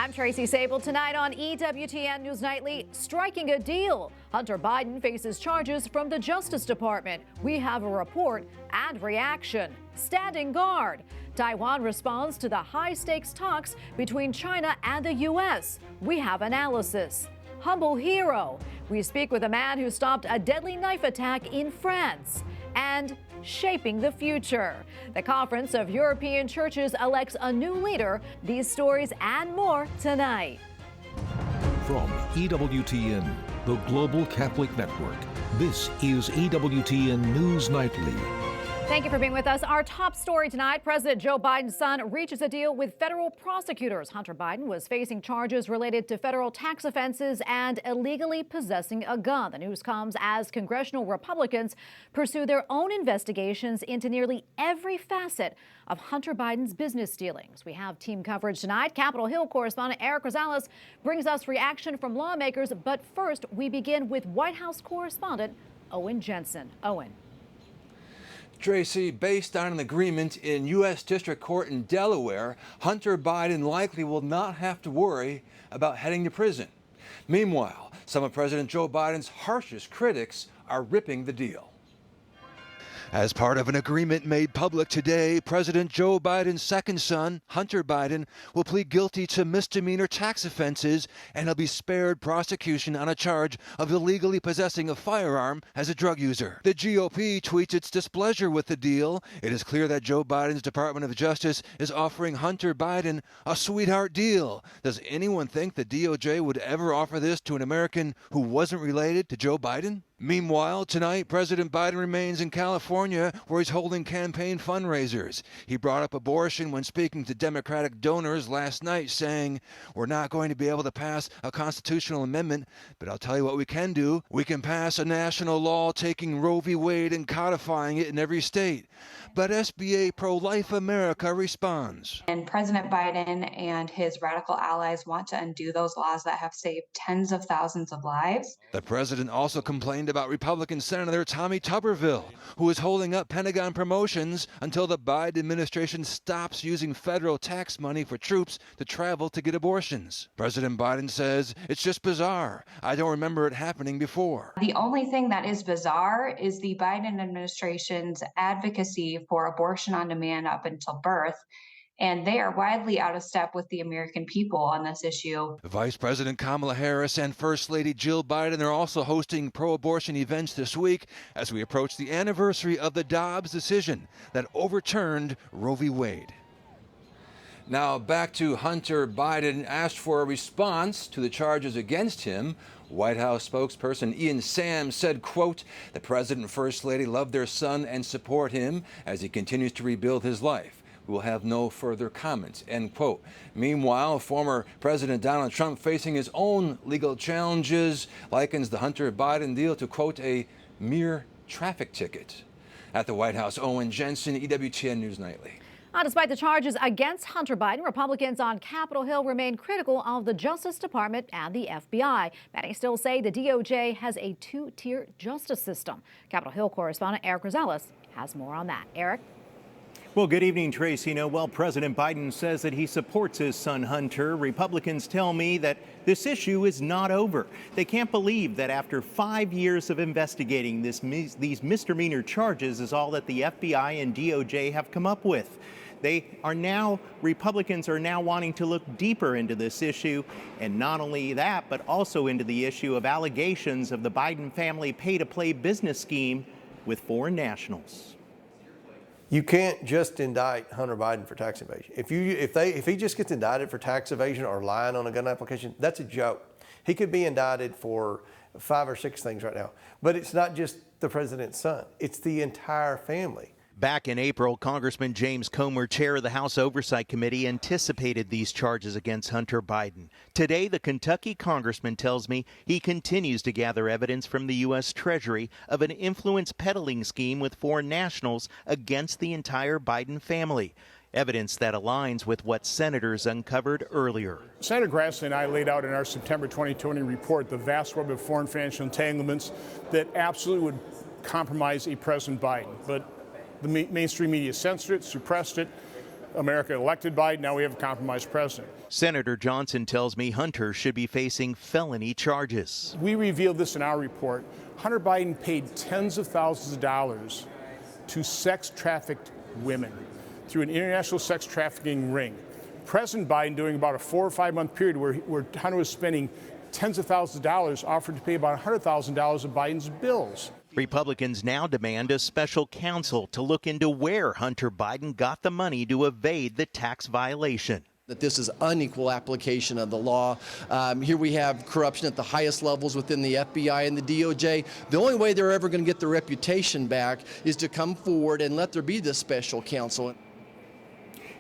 I'm Tracy Sable. Tonight on EWTN News Nightly, striking a deal. Hunter Biden faces charges from the Justice Department. We have a report and reaction. Standing guard. Taiwan responds to the high-stakes talks between China and the U.S. We have analysis. Humble hero. We speak with a man who stopped a deadly knife attack in France. And shaping the future. The Conference of European Churches elects a new leader. These stories and more tonight. From EWTN, the Global Catholic Network, this is EWTN News Nightly. Thank you for being with us. Our top story tonight, President Joe Biden's son reaches a deal with federal prosecutors. Hunter Biden was facing charges related to federal tax offenses and illegally possessing a gun. The news comes as congressional Republicans pursue their own investigations into nearly every facet of Hunter Biden's business dealings. We have team coverage tonight. Capitol Hill correspondent Eric Rosales brings us reaction from lawmakers. But first, we begin with White House correspondent Owen Jensen. Owen. Tracy, based on an agreement in U.S. District Court in Delaware, Hunter Biden likely will not have to worry about heading to prison. Meanwhile, some of President Joe Biden's harshest critics are ripping the deal. As part of an agreement made public today, President Joe Biden's second son, Hunter Biden, will plead guilty to misdemeanor tax offenses, and he'll be spared prosecution on a charge of illegally possessing a firearm as a drug user. The GOP tweets its displeasure with the deal. It is clear that Joe Biden's Department of Justice is offering Hunter Biden a sweetheart deal. Does anyone think the DOJ would ever offer this to an American who wasn't related to Joe Biden? Meanwhile, tonight, President Biden remains in California, where he's holding campaign fundraisers. He brought up abortion when speaking to Democratic donors last night, saying, "We're not going to be able to pass a constitutional amendment, but I'll tell you what we can do. We can pass a national law taking Roe v. Wade and codifying it in every state." But SBA Pro-Life America responds. And President Biden and his radical allies want to undo those laws that have saved tens of thousands of lives. The president also complained about Republican Senator Tommy Tuberville, who is holding up Pentagon promotions until the Biden administration stops using federal tax money for troops to travel to get abortions. President Biden says, "It's just bizarre. I don't remember it happening before." The only thing that is bizarre is the Biden administration's advocacy for abortion on demand up until birth. And they are widely out of step with the American people on this issue. Vice President Kamala Harris and First Lady Jill Biden are also hosting pro-abortion events this week as we approach the anniversary of the Dobbs decision that overturned Roe v. Wade. Now back to Hunter Biden asked for a response to the charges against him. White House spokesperson Ian Sams said, quote, "The president and First Lady love their son and support him as he continues to rebuild his life. We will have no further comments," end quote. Meanwhile, former President Donald Trump, facing his own legal challenges, likens the Hunter Biden deal to, quote, "a mere traffic ticket." At the White House, Owen Jensen, EWTN News Nightly. Despite the charges against Hunter Biden, Republicans on Capitol Hill remain critical of the Justice Department and the FBI. Many still say the DOJ has a two-tier justice system. Capitol Hill correspondent Eric Rosales has more on that. Eric? Well, good evening, Tracy. While President Biden says that he supports his son Hunter, Republicans tell me that this issue is not over. They can't believe that after 5 years of investigating these misdemeanor charges is all that the FBI and DOJ have come up with. Republicans are now wanting to look deeper into this issue, and not only that, but also into the issue of allegations of the Biden family pay-to-play business scheme with foreign nationals. You can't just indict Hunter Biden for tax evasion. If he just gets indicted for tax evasion or lying on a gun application, that's a joke. He could be indicted for 5 or 6 things right now. But it's not just the president's son. It's the entire family. Back in April, Congressman James Comer, chair of the House Oversight Committee, anticipated these charges against Hunter Biden. Today, the Kentucky congressman tells me he continues to gather evidence from the U.S. Treasury of an influence peddling scheme with foreign nationals against the entire Biden family. Evidence that aligns with what senators uncovered earlier. Senator Grassley and I laid out in our September 2020 report the vast web of foreign financial entanglements that absolutely would compromise a President Biden. But the mainstream media censored it, suppressed it, America elected Biden. Now we have a compromised president. Senator Johnson tells me Hunter should be facing felony charges. We revealed this in our report. Hunter Biden paid tens of thousands of dollars to sex-trafficked women through an international sex trafficking ring. President Biden, during about a 4 or 5 month period where Hunter was spending tens of thousands of dollars, offered to pay about $100,000 of Biden's bills. Republicans now demand a special counsel to look into where Hunter Biden got the money to evade the tax violation. That this is unequal application of the law. Here we have corruption at the highest levels within the FBI and the DOJ. The only way they're ever going to get their reputation back is to come forward and let there be this special counsel.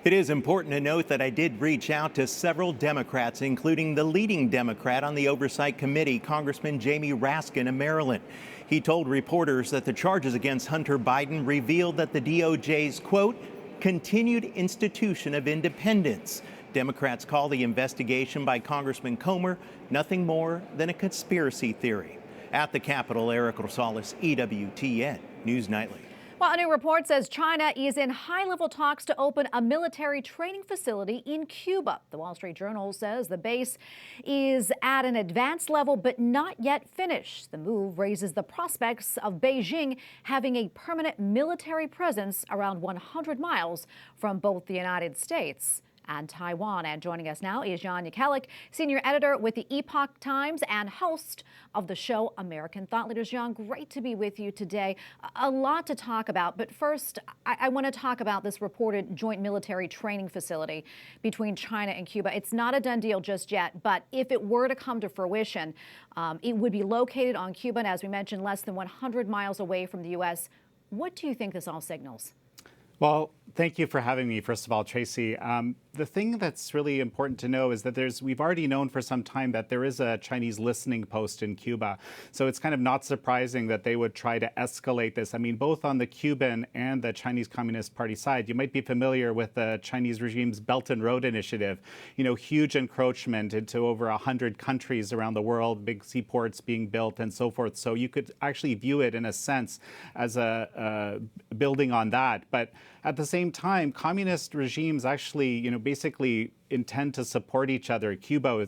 It is important to note that I did reach out to several Democrats, including the leading Democrat on the Oversight Committee, Congressman Jamie Raskin of Maryland. He told reporters that the charges against Hunter Biden revealed that the DOJ's, quote, continued institution of independence. Democrats call the investigation by Congressman Comer nothing more than a conspiracy theory. At the Capitol, Eric Rosales, EWTN News Nightly. Well, a new report says China is in high-level talks to open a military training facility in Cuba. The Wall Street Journal says the base is at an advanced level but not yet finished. The move raises the prospects of Beijing having a permanent military presence around 100 miles from both the United States and Taiwan. And joining us now is Jekeliek, senior editor with the Epoch Times and host of the show American Thought Leaders. Jan, great to be with you today. A lot to talk about, but first I want to talk about this reported joint military training facility between China and Cuba. It's not a done deal just yet, but if it were to come to fruition, it would be located on Cuba, and as we mentioned, less than 100 miles away from the U.S. What do you think this all signals? Well, thank you for having me, first of all, Tracy. The thing that's really important to know is that we've already known for some time that there is a Chinese listening post in Cuba. So it's kind of not surprising that they would try to escalate this. I mean, both on the Cuban and the Chinese Communist Party side, you might be familiar with the Chinese regime's Belt and Road Initiative, huge encroachment into over 100 countries around the world, big seaports being built and so forth. So you could actually view it in a sense as a building on that. But at the same time, communist regimes actually, basically intend to support each other. Cuba,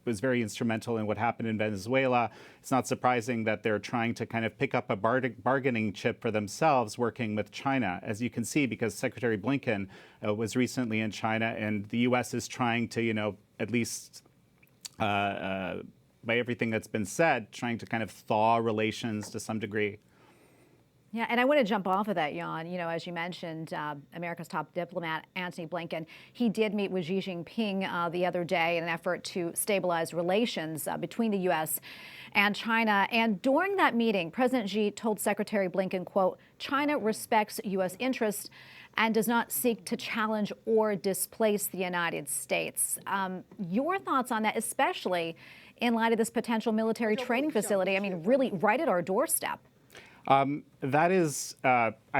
was very instrumental in what happened in Venezuela. It's not surprising that they're trying to kind of pick up a bargaining chip for themselves working with China, as you can see, because Secretary Blinken was recently in China, and the U.S. is trying to, at least by everything that's been said, trying to kind of thaw relations to some degree. Yeah, and I want to jump off of that, Jan. As you mentioned, America's top diplomat, Antony Blinken, he did meet with Xi Jinping the other day in an effort to stabilize relations between the U.S. and China. And during that meeting, President Xi told Secretary Blinken, quote, China respects U.S. interests and does not seek to challenge or displace the United States. Your thoughts on that, especially in light of this potential military training facility, really right at our doorstep? That is,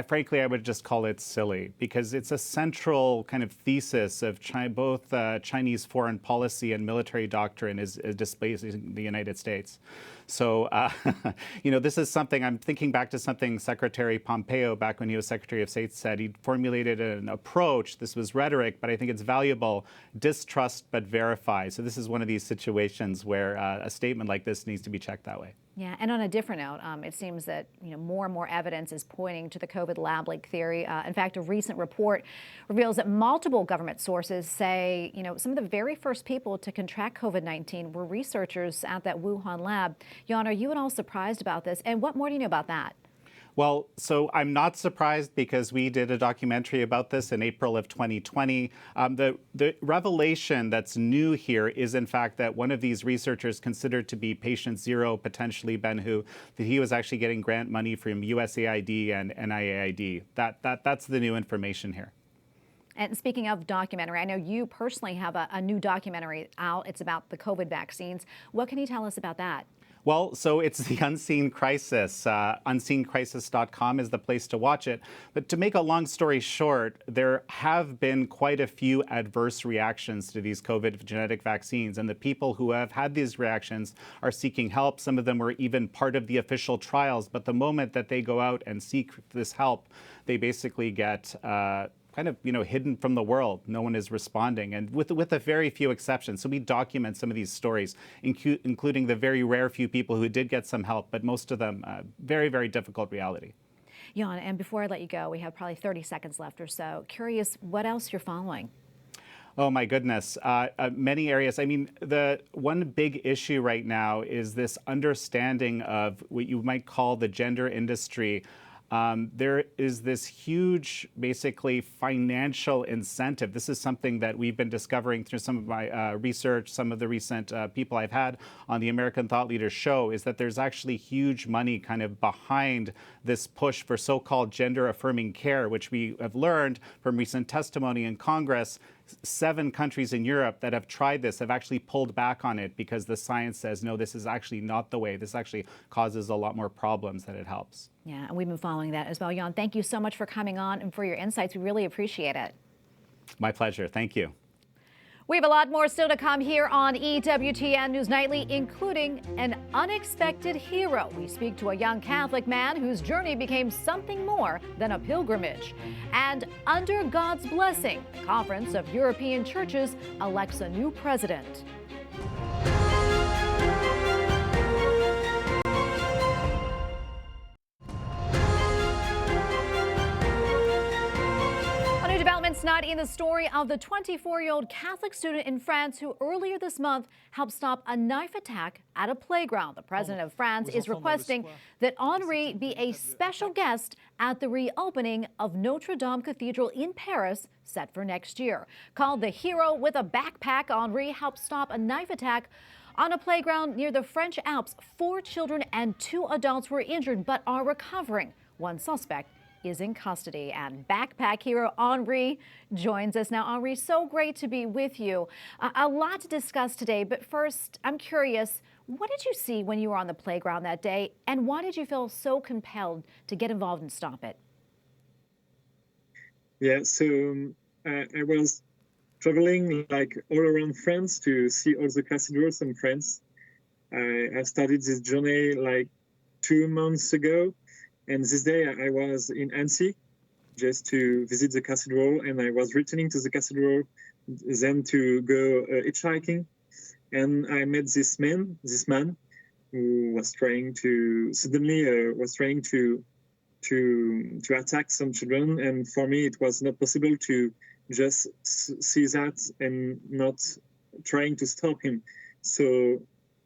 frankly, I would just call it silly, because it's a central kind of thesis of both Chinese foreign policy and military doctrine is displacing the United States. So, this is something, I'm thinking back to something Secretary Pompeo, back when he was Secretary of State, said. He formulated an approach. This was rhetoric, but I think it's valuable. Distrust but verify. So this is one of these situations where a statement like this needs to be checked that way. Yeah, and on a different note, it seems that more and more evidence is pointing to the COVID lab leak theory. In fact, a recent report reveals that multiple government sources say, some of the very first people to contract COVID-19 were researchers at that Wuhan lab. Jan, are you at all surprised about this? And what more do you know about that? Well, so I'm not surprised, because we did a documentary about this in April of 2020. The revelation that's new here is, in fact, that one of these researchers considered to be patient zero, potentially Ben-Hu, that he was actually getting grant money from USAID and NIAID. That's the new information here. And speaking of documentary, I know you personally have a new documentary out. It's about the COVID vaccines. What can you tell us about that? Well, so it's the Unseen Crisis. Unseencrisis.com is the place to watch it. But to make a long story short, there have been quite a few adverse reactions to these COVID genetic vaccines. And the people who have had these reactions are seeking help. Some of them were even part of the official trials. But the moment that they go out and seek this help, they basically get kind of, hidden from the world. No one is responding, and with a very few exceptions. So we document some of these stories, including the very rare few people who did get some help, but most of them very, very difficult reality. Jan, and before I let you go, we have probably 30 seconds left or so. Curious what else you're following. Oh, my goodness. Many areas. I mean, the one big issue right now is this understanding of what you might call the gender industry. There is this huge, basically, financial incentive. This is something that we've been discovering through some of my research, some of the recent people I've had on the American Thought Leaders show, is that there's actually huge money kind of behind this push for so-called gender-affirming care, which we have learned from recent testimony in Congress. 7 countries in Europe that have tried this have actually pulled back on it because the science says, no, this is actually not the way. This actually causes a lot more problems than it helps. Yeah, and we've been following that as well. Jan, thank you so much for coming on and for your insights. We really appreciate it. My pleasure. Thank you. We have a lot more still to come here on EWTN News Nightly, including an unexpected hero. We speak to a young Catholic man whose journey became something more than a pilgrimage. And under God's blessing, the Conference of European Churches elects a new president. Developments not in the story of the 24-year-old Catholic student in France who earlier this month helped stop a knife attack at a playground. The president of France is requesting that Henri be a special guest at the reopening of Notre Dame Cathedral in Paris, set for next year. Called the hero with a backpack, Henri helped stop a knife attack on a playground near the French Alps. 4 children and 2 adults were injured but are recovering. One suspect is in custody, and backpack hero Henri joins us now. Henri, so great to be with you. A lot to discuss today, but first, I'm curious, what did you see when you were on the playground that day, and why did you feel so compelled to get involved and stop it? Yeah, so I was traveling like all around France to see all the cathedrals in France. I started this journey like 2 months ago. And this day I was in Annecy just to visit the cathedral, and I was returning to the cathedral then to go hitchhiking. And I met this man who was trying to attack some children. And for me, it was not possible to just see that and not trying to stop him. So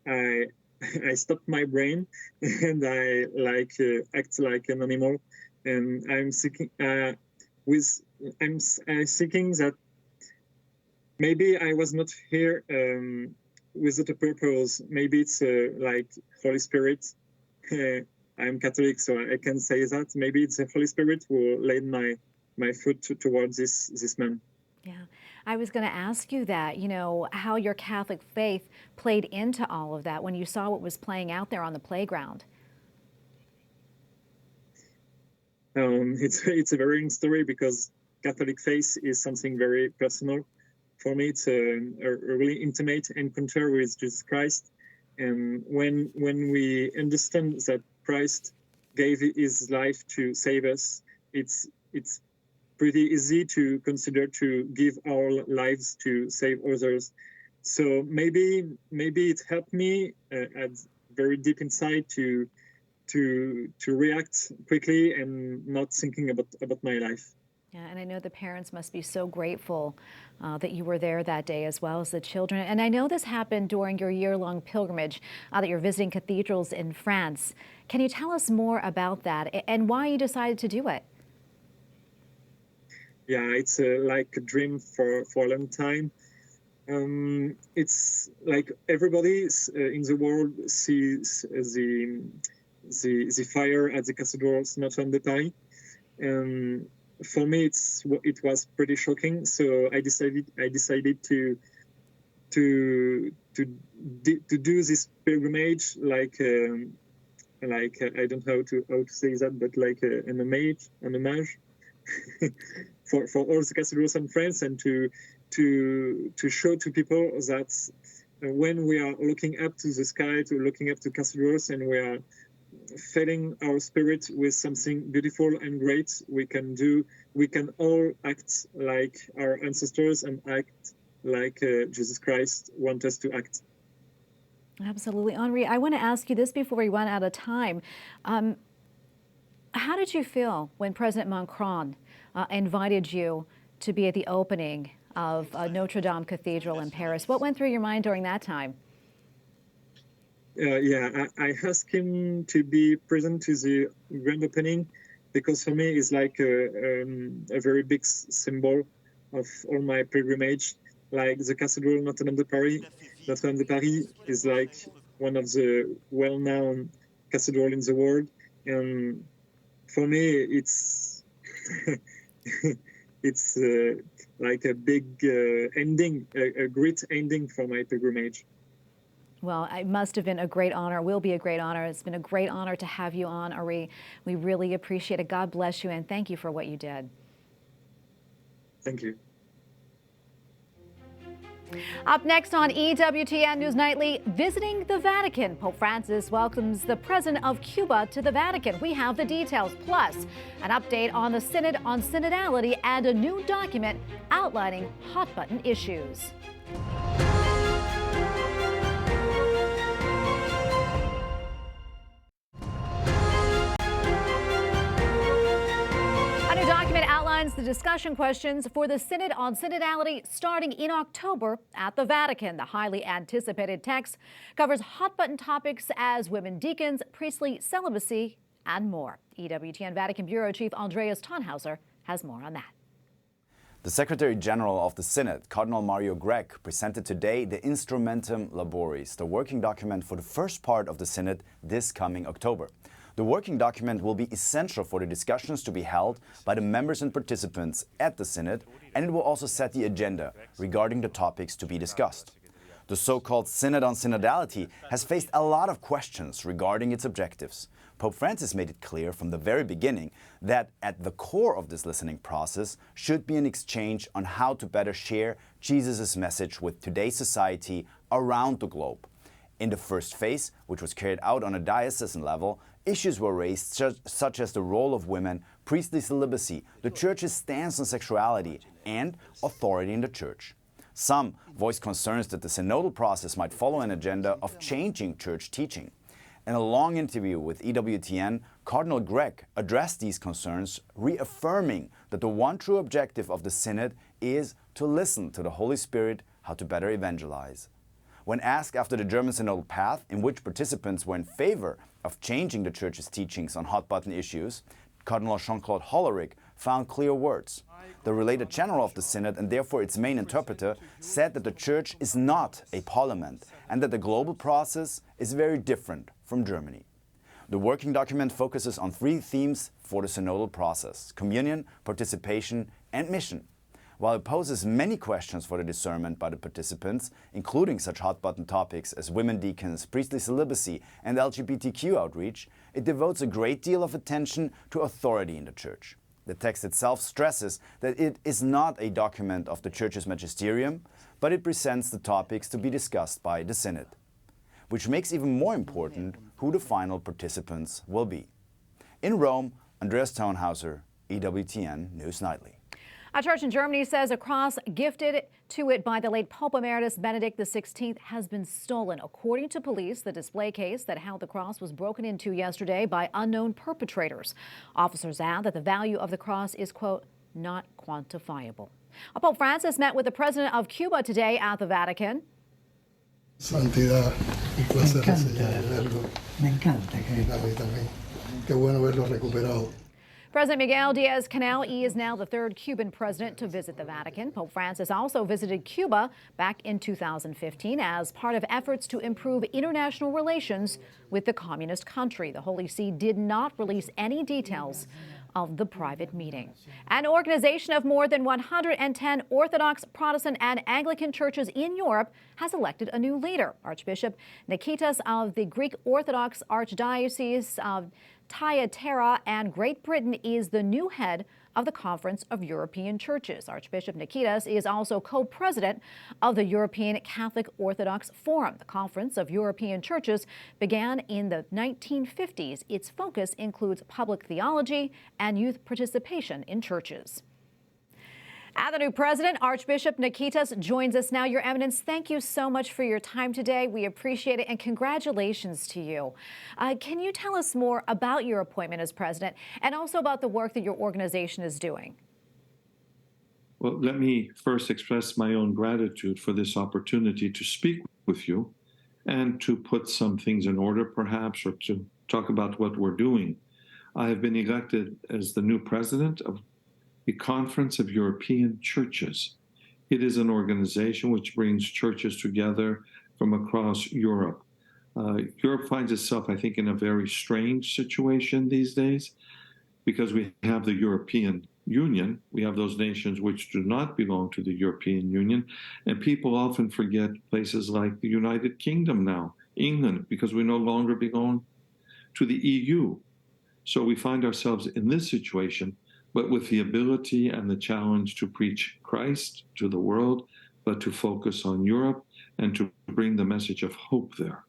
I stopped my brain and I act like an animal, and I'm thinking that maybe I was not here without a purpose. Maybe it's like Holy Spirit. I'm Catholic, so I can say that. Maybe it's the Holy Spirit who laid my foot towards this man. Yeah, I was going to ask you that, how your Catholic faith played into all of that when you saw what was playing out there on the playground. It's a very interesting story because Catholic faith is something very personal. For me, it's a really intimate encounter with Jesus Christ. And when we understand that Christ gave his life to save us, it's pretty easy to consider to give our lives to save others. So maybe it helped me at very deep inside to react quickly and not thinking about my life. Yeah, and I know the parents must be so grateful that you were there that day, as well as the children. And I know this happened during your year-long pilgrimage that you're visiting cathedrals in France. Can you tell us more about that and why you decided to do it? Yeah, it's like a dream for a long time. It's like everybody in the world sees the fire at the cathedrals Notre Dame de Paris. For me, it was pretty shocking. So I decided to do this pilgrimage, like I don't know how to say that, but like an homage. for all the cathedrals in France, and to show to people that when we are looking up to the sky, looking up to cathedrals, and we are filling our spirit with something beautiful and great. We can all act like our ancestors and act like Jesus Christ wants us to act. Absolutely. Henri, I want to ask you this before we run out of time. How did you feel when President Macron invited you to be at the opening of Notre Dame Cathedral in Paris? What went through your mind during that time? I asked him to be present to the grand opening because for me it's like a very big symbol of all my pilgrimage. Like the Cathedral Notre Dame de Paris. Notre Dame de Paris is like one of the well-known cathedrals in the world, and for me it's it's like a big ending, a great ending for my pilgrimage. Well, it must have been a great honor, will be a great honor. It's been a great honor to have you on, Henri. We really appreciate it. God bless you, and thank you for what you did. Thank you. Up next on EWTN News Nightly, visiting the Vatican. Pope Francis welcomes the President of Cuba to the Vatican. We have the details, plus an update on the Synod on Synodality and a new document outlining hot-button issues. The discussion questions for the Synod on Synodality starting in October at the Vatican. The highly anticipated text covers hot-button topics as women deacons, priestly celibacy, and more. EWTN Vatican Bureau Chief Andreas Thonhauser has more on that. The Secretary General of the Synod, Cardinal Mario Grech, presented today the Instrumentum laboris, the working document for the first part of the Synod this coming October. The working document will be essential for the discussions to be held by the members and participants at the Synod, and it will also set the agenda regarding the topics to be discussed. The so-called Synod on Synodality has faced a lot of questions regarding its objectives. Pope Francis made it clear from the very beginning that at the core of this listening process should be an exchange on how to better share Jesus' message with today's society around the globe. In the first phase, which was carried out on a diocesan level, issues were raised such as the role of women, priestly celibacy, the Church's stance on sexuality, and authority in the Church. Some voiced concerns that the synodal process might follow an agenda of changing Church teaching. In a long interview with EWTN, Cardinal Grech addressed these concerns, reaffirming that the one true objective of the Synod is to listen to the Holy Spirit how to better evangelize. When asked after the German synodal path, in which participants were in favor of changing the Church's teachings on hot-button issues, Cardinal Jean-Claude Hollerich found clear words. The related general of the Synod, and therefore its main interpreter, said that the Church is not a parliament and that the global process is very different from Germany. The working document focuses on three themes for the synodal process: communion, participation, and mission. While it poses many questions for the discernment by the participants, including such hot-button topics as women deacons, priestly celibacy, and LGBTQ outreach, it devotes a great deal of attention to authority in the Church. The text itself stresses that it is not a document of the Church's magisterium, but it presents the topics to be discussed by the Synod, which makes even more important who the final participants will be. In Rome, Andreas Thonhauser, EWTN News Nightly. A church in Germany says a cross gifted to it by the late Pope Emeritus Benedict XVI has been stolen. According to police, the display case that held the cross was broken into yesterday by unknown perpetrators. Officers add that the value of the cross is, quote, not quantifiable. Pope Francis met with the President of Cuba today at the Vatican. Santidad, un placer verlo. Me encanta. Qué bueno verlo recuperado. President Miguel Diaz-Canel is now the third Cuban president to visit the Vatican. Pope Francis also visited Cuba back in 2015 as part of efforts to improve international relations with the communist country. The Holy See did not release any details of the private meeting. An organization of more than 110 Orthodox, Protestant, and Anglican churches in Europe has elected a new leader. Archbishop Nikitas of the Greek Orthodox Archdiocese of Thyateira and Great Britain is the new head of the Conference of European Churches. Archbishop Nikitas is also co-president of the European Catholic Orthodox Forum. The Conference of European Churches began in the 1950s. Its focus includes public theology and youth participation in churches. And the new president, Archbishop Nikitas, joins us now. Your Eminence, thank you so much for your time today. We appreciate it, and congratulations to you. Can you tell us more about your appointment as president and also about the work that your organization is doing? Well, let me first express my own gratitude for this opportunity to speak with you and to put some things in order, perhaps, or to talk about what we're doing. I have been elected as the new president of the Conference of European Churches. It is an organization which brings churches together from across Europe. Europe finds itself, I think, in a very strange situation these days because we have the European Union. We have those nations which do not belong to the European Union, and people often forget places like the United Kingdom now, England, because we no longer belong to the EU. So we find ourselves in this situation, but with the ability and the challenge to preach Christ to the world, but to focus on Europe and to bring the message of hope there.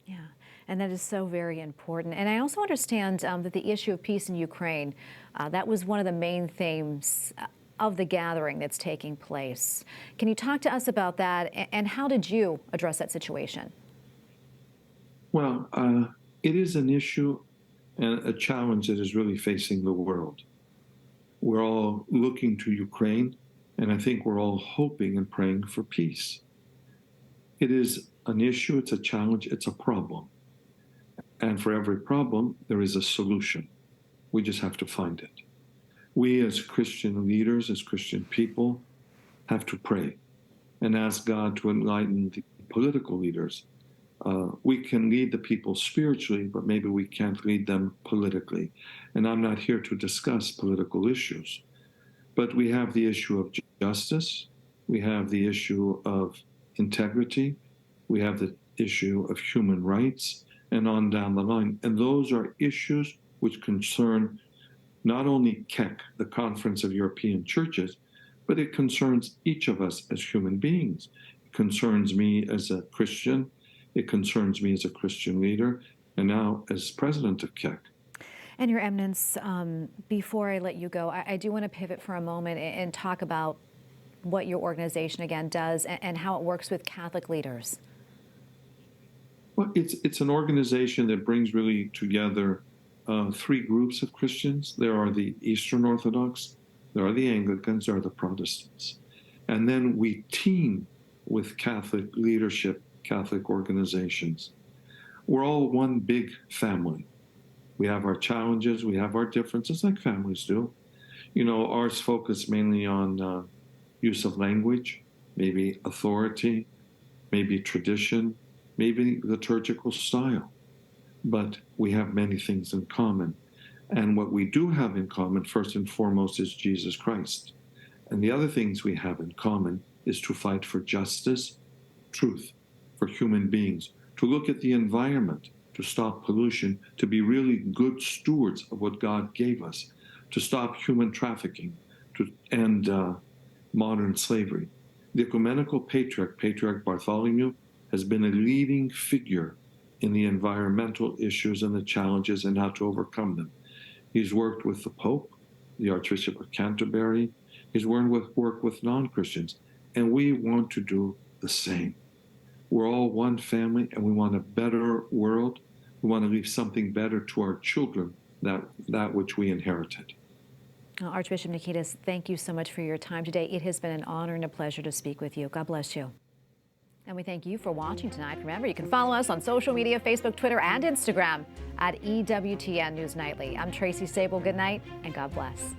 Yeah, and that is so very important. And I also understand that the issue of peace in Ukraine, that was one of the main themes of the gathering that's taking place. Can you talk to us about that, and how did you address that situation? Well, it is an issue and a challenge that is really facing the world. We're all looking to Ukraine, and I think we're all hoping and praying for peace. It is an issue, it's a challenge, it's a problem. And for every problem, there is a solution. We just have to find it. We as Christian leaders, as Christian people, have to pray and ask God to enlighten the political leaders. We can lead the people spiritually, but maybe we can't lead them politically. And I'm not here to discuss political issues. But we have the issue of justice. We have the issue of integrity. We have the issue of human rights, and on down the line. And those are issues which concern not only CEC, the Conference of European Churches, but it concerns each of us as human beings. It concerns me as a Christian. It concerns me as a Christian leader, and now as president of CEC. And Your Eminence, before I let you go, I do want to pivot for a moment and talk about what your organization again does and how it works with Catholic leaders. Well, it's an organization that brings really together three groups of Christians. There are the Eastern Orthodox, there are the Anglicans, there are the Protestants. And then we team with Catholic leadership, Catholic organizations. We're all one big family. We have our challenges, we have our differences like families do. You know, ours focus mainly on use of language, maybe authority, maybe tradition, maybe liturgical style. But we have many things in common. And what we do have in common, first and foremost, is Jesus Christ. And the other things we have in common is to fight for justice, truth, for human beings, to look at the environment, to stop pollution, to be really good stewards of what God gave us, to stop human trafficking, to end modern slavery. The ecumenical patriarch, Patriarch Bartholomew, has been a leading figure in the environmental issues and the challenges and how to overcome them. He's worked with the Pope, the Archbishop of Canterbury. He's worked with non-Christians, and we want to do the same. We're all one family, and we want a better world. We want to leave something better to our children, that which we inherited. Archbishop Nikitas, thank you so much for your time today. It has been an honor and a pleasure to speak with you. God bless you. And we thank you for watching tonight. Remember, you can follow us on social media, Facebook, Twitter, and Instagram at EWTN News Nightly. I'm Tracy Sable. Good night, and God bless.